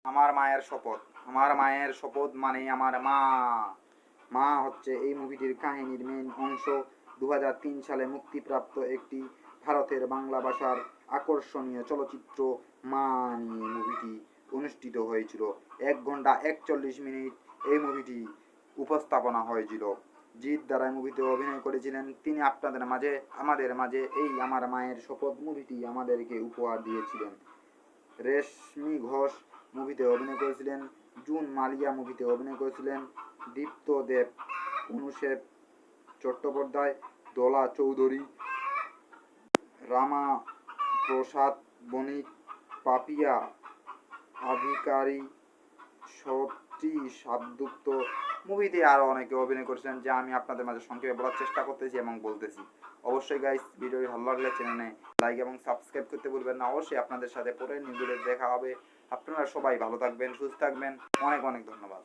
আমার মায়ের শপথ। আমার মায়ের শপথ মানে আমার মা। মা হচ্ছে এই মুভিটির কাহিনীর মেইন অংশ। 2003 সালে মুক্তিপ্রাপ্ত একটি ভারতের বাংলা ভাষার আকর্ষণীয় চলচ্চিত্র মা নিয়ে মুভিটি অনুষ্ঠিত হয়েছিল। 1 ঘন্টা 41 মিনিট এই মুভিটি উপস্থাপনা হয়েছিল। জিৎ দ্বারা মুভিতে অভিনয় করেছিলেন তিনি। আমাদের মাঝে এই আমার মায়ের শপথ মুভিটি আমাদেরকে উপহার দিয়েছিলেন। রেশমি ঘোষ মুভিতে অভিনয় করেছিলেন। জুন মালিয়া মুভিতে অভিনয় করেছিলেন। দীপ্ত দেব, অনুষেব চট্টোপাধ্যায়, দোলা চৌধুরী, রামা প্রসাদ বণিক, পাপিয়া আধিকারী, সতী সাবদুপ্ত মুভিতে আরও অনেকে অভিনয় করেছিলেন, যা আমি আপনাদের মাঝে সংক্ষেপে বলার চেষ্টা করতেছি এবং বলতেছি। অবশ্যই গাইস, ভিডিওটি ভালো লাগলে চ্যানেলে লাইক এবং সাবস্ক্রাইব করতে ভুলবেন না। অবশ্যই আপনাদের সাথে পরে নিউ ভিডিও দেখা হবে। আপনারা সবাই ভালো থাকবেন, সুস্থ থাকবেন। অনেক অনেক ধন্যবাদ।